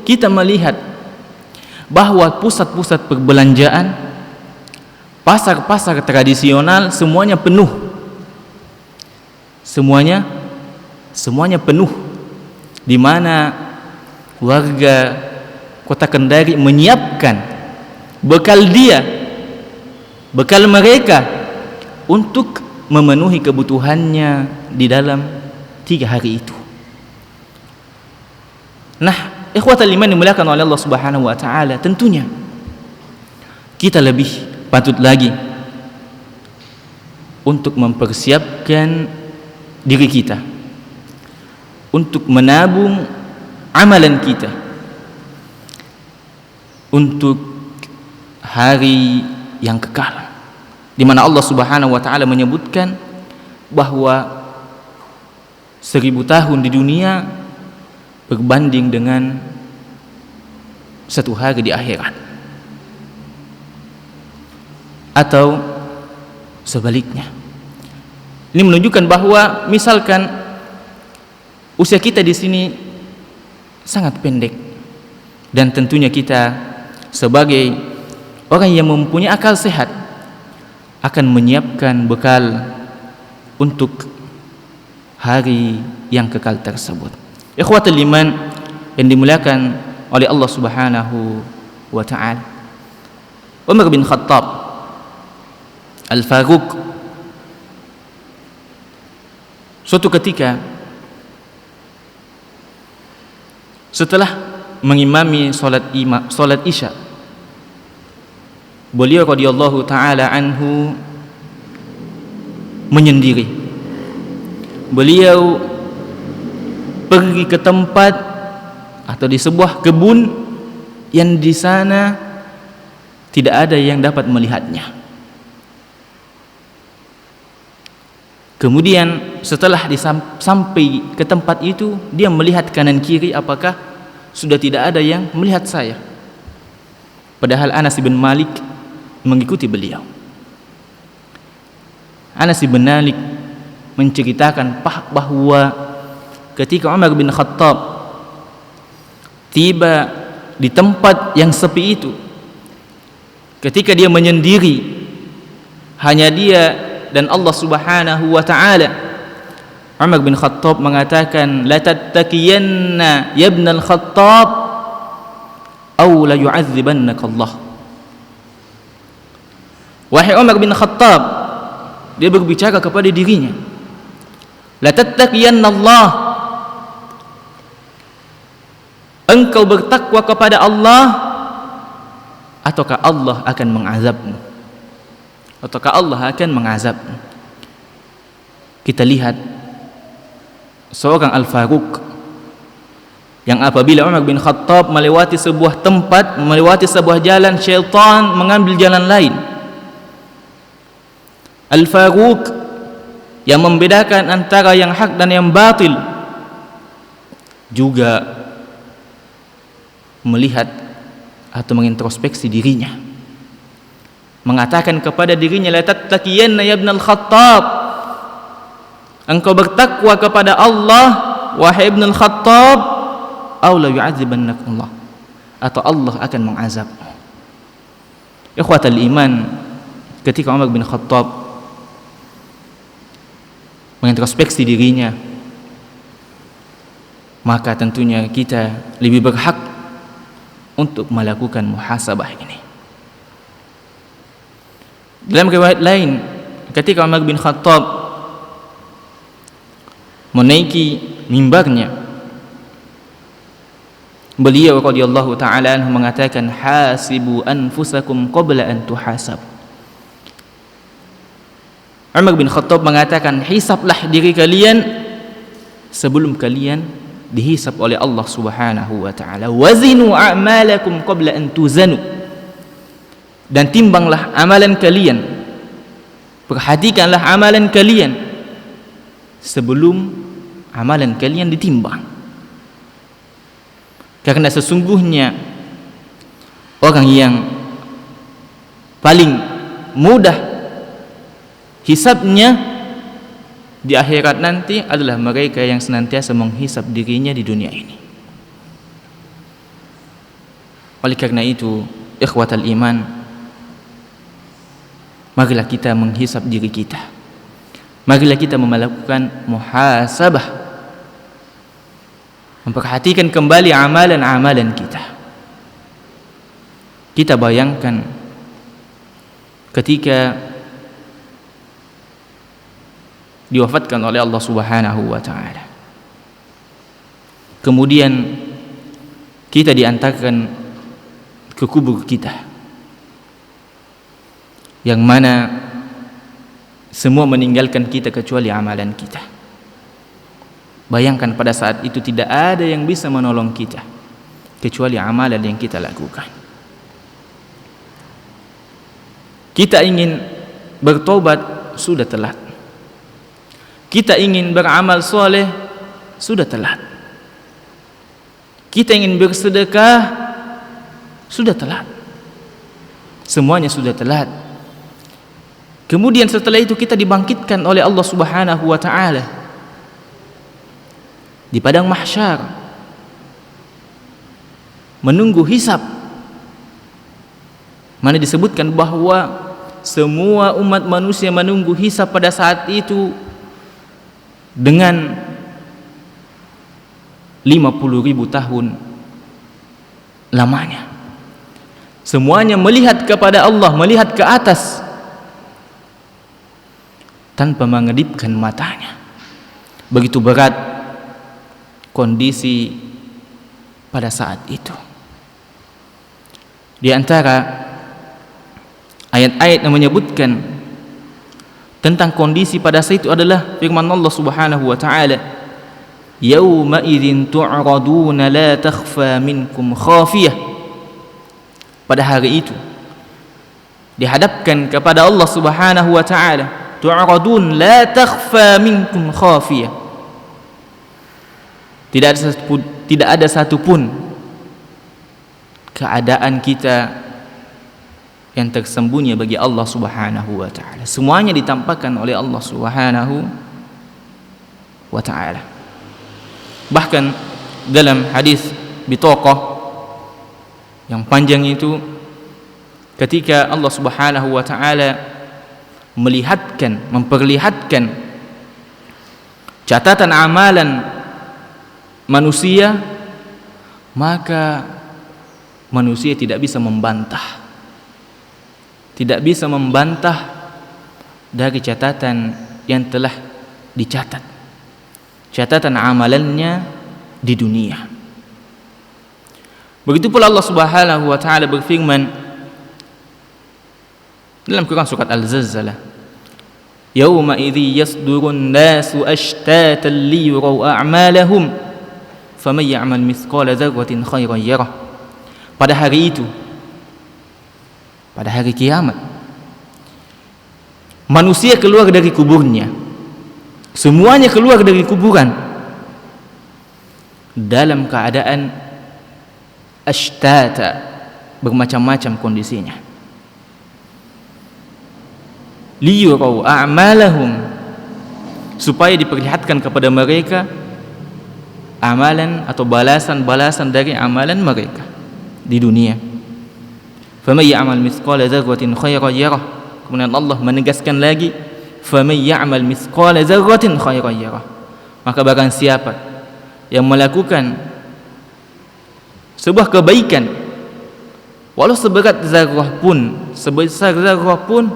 kita melihat bahwa pusat-pusat perbelanjaan, pasar-pasar tradisional semuanya penuh. Semuanya penuh, di mana warga Kota Kendari menyiapkan bekal mereka untuk memenuhi kebutuhannya di dalam 3 hari itu. Nah, ikhwatal iman dimuliakan oleh Allah Subhanahu wa taala, tentunya kita lebih patut lagi untuk mempersiapkan diri kita untuk menabung amalan kita untuk hari yang kekal, di mana Allah Subhanahu wa taala menyebutkan bahwa 1000 tahun di dunia berbanding dengan 1 hari di akhirat, atau sebaliknya. Ini menunjukkan bahwa misalkan usia kita di sini sangat pendek, dan tentunya kita sebagai orang yang mempunyai akal sehat akan menyiapkan bekal untuk hari yang kekal tersebut. Ikhwatul iman yang dimuliakan oleh Allah Subhanahu wa taala, Umar bin Khattab Al-Faruq suatu ketika setelah mengimami salat Isya, beliau radhiyallahu taala anhu menyendiri. Beliau pergi ke tempat atau di sebuah kebun yang di sana tidak ada yang dapat melihatnya. Kemudian setelah sampai ke tempat itu, dia melihat kanan kiri apakah sudah tidak ada yang melihat saya. Padahal Anas bin Malik mengikuti beliau. Anas bin Malik menceritakan bahwa ketika Umar bin Khattab tiba di tempat yang sepi itu, ketika dia menyendiri, hanya dia dan Allah Subhanahu wa taala, Umar bin Khattab mengatakan, la tattaqiyanna ya ibn al-Khattab aw la yu'adzibannaka Allah. Wahai Umar bin Khattab, dia berbicara kepada dirinya, la tattaqiyanna Allah, engkau bertakwa kepada Allah ataukah Allah akan mengazabmu, ataukah Allah akan mengazabmu. Kita lihat seorang Al-Faruq yang apabila Umar bin Khattab melewati sebuah tempat, melewati sebuah jalan, syaitan mengambil jalan lain. Al-Faruq yang membedakan antara yang hak dan yang batil juga melihat atau mengintrospeksi dirinya, mengatakan kepada dirinya, la tattaqiyanna ya ibn al-Khattab, engkau bertakwa kepada Allah wahai ibn al-Khattab, aw la yu'adzibannaka Allah, atau Allah akan mengazab. Ikhwatal iman, ketika Umar bin Khattab mengintrospeksi dirinya, maka tentunya kita lebih berhak untuk melakukan muhasabah ini. Dalam riwayat lain, ketika Umar bin Khattab menaiki mimbarnya, beliau radhiyallahu taala anhu mengatakan, hasibu anfusakum qabla an tuhasab. Umar bin Khattab mengatakan, hisablah diri kalian sebelum kalian dihisab oleh Allah Subhanahu wa taala. Wazinu a'malakum qabla an tuzanu, dan timbanglah amalan kalian, perhatikanlah amalan kalian sebelum amalan kalian ditimbang. Karena sesungguhnya orang yang paling mudah hisabnya di akhirat nanti adalah mereka yang senantiasa menghisab dirinya di dunia ini. Oleh karena itu, ikhwatal iman, marilah kita menghisap diri kita. Marilah kita melakukan muhasabah, memperhatikan kembali amalan-amalan kita. Kita bayangkan ketika diwafatkan oleh Allah Subhanahu wa taala, kemudian kita diantarkan ke kubur kita, yang mana semua meninggalkan kita kecuali amalan kita. Bayangkan pada saat itu tidak ada yang bisa menolong kita kecuali amalan yang kita lakukan. Kita ingin bertobat, sudah telat. Kita ingin beramal soleh, sudah telat. Kita ingin bersedekah, sudah telat. Semuanya sudah telat. Kemudian setelah itu kita dibangkitkan oleh Allah Subhanahu wa taala di padang mahsyar, menunggu hisab, mana disebutkan bahwa semua umat manusia menunggu hisab pada saat itu dengan 50.000 tahun lamanya. Semuanya melihat kepada Allah, melihat ke atas tanpa mengedipkan matanya. Begitu berat kondisi pada saat itu. Di antara ayat-ayat yang menyebutkan tentang kondisi pada saat itu adalah firman Allah Subhanahu wa taala, "Yauma idzin tu'raduna la takhfa minkum khafiyah." Pada hari itu dihadapkan kepada Allah Subhanahu wa taala, tu'radun la takhfa minkum khafiyah. Tidak ada satupun keadaan kita yang tersembunyi bagi Allah Subhanahu wa taala. Semuanya ditampakkan oleh Allah Subhanahu wa taala. Bahkan dalam hadis Bitaqah yang panjang itu, ketika Allah Subhanahu wa taala memperlihatkan catatan amalan manusia, maka manusia tidak bisa membantah dari catatan yang telah dicatat, catatan amalannya di dunia. Begitu pula Allah Subhanahu wa taala berfirman dalam Quran surat Al-Zalzalah, "Yauma idzi yasdurun nasu ashtatan liyuraw a'malahum faman ya'mal mithqala dzarratin khairan yarah." Pada hari itu, pada hari kiamat, manusia keluar dari kuburnya. Semuanya keluar dari kuburan dalam keadaan ashtata, bermacam-macam kondisinya. Liyuraw a'malahum, supaya diperlihatkan kepada mereka amalan atau balasan-balasan dari amalan mereka di dunia. Faman ya'mal mithqala dzarratin khairan yarah. Kemudian Allah menegaskan lagi, faman ya'mal mithqala dzarratin khairan yarah. Maka barang siapa yang melakukan sebuah kebaikan walau seberat zarrah pun, sebesar zarrah pun,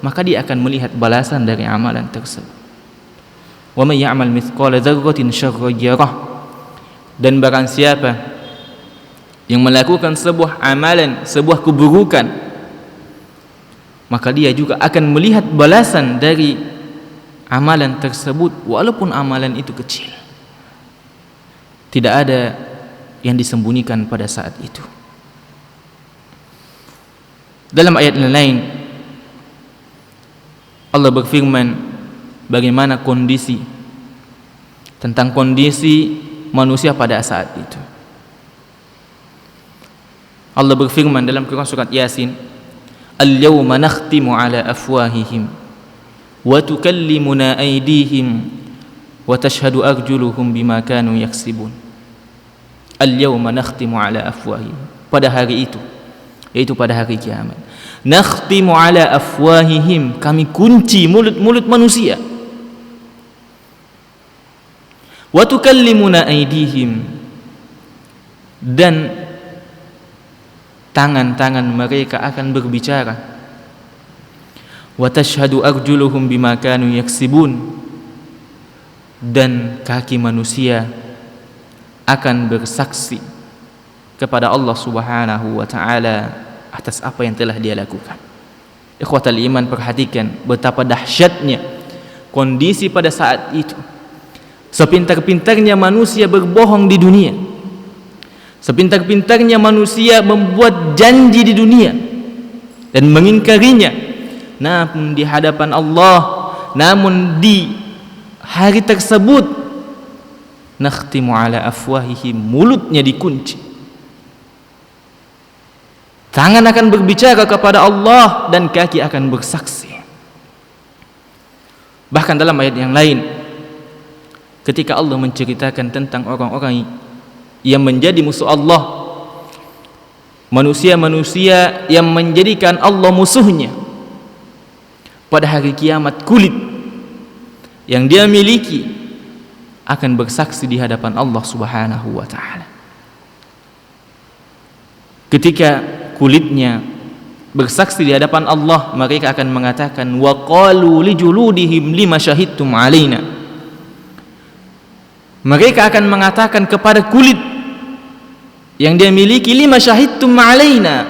maka dia akan melihat balasan dari amalan tersebut. Wa man ya'mal mithqala dzarratin syarran yarah. Dan barang siapa yang melakukan sebuah amalan, sebuah keburukan, maka dia juga akan melihat balasan dari amalan tersebut walaupun amalan itu kecil. Tidak ada yang disembunyikan pada saat itu. Dalam ayat lain Allah berfirman bagaimana tentang kondisi manusia pada saat itu. Allah berfirman dalam Quran surat Yasin, "Al-yawma nakhtimu ala afwahihim wa tukallimuna aydihim wa tashhadu arjuluhum bima kanu yaksibun." Al-yawma nakhtimu ala afwahihim. pada hari itu, yaitu pada hari kiamat. Nakhtimu ala afwahihim, kami kunci mulut-mulut manusia. Wa tukallimuna aydihim, dan tangan-tangan mereka akan berbicara. Wa tashhadu arjuluhum bima kanu yaksibun, dan kaki manusia akan bersaksi kepada Allah Subhanahu wa taala atas apa yang telah dia lakukan. Ikhwatal iman, perhatikan betapa dahsyatnya kondisi pada saat itu. Sepintar-pintarnya manusia berbohong di dunia, sepintar-pintarnya manusia membuat janji di dunia dan mengingkarinya, namun di hadapan Allah, namun di hari tersebut, nakhtimu ala afwahihim, mulutnya dikunci. Tangan akan berbicara kepada Allah dan kaki akan bersaksi. Bahkan dalam ayat yang lain, ketika Allah menceritakan tentang orang-orang yang menjadi musuh Allah, manusia-manusia yang menjadikan Allah musuhnya, pada hari kiamat kulit yang dia miliki akan bersaksi di hadapan Allah Subhanahu wa taala. Ketika kulitnya bersaksi di hadapan Allah, mereka akan mengatakan, wa qalu li juludihim lima syahidtum alaina. Mereka akan mengatakan kepada kulit yang dia miliki, lima syahidtum alaina,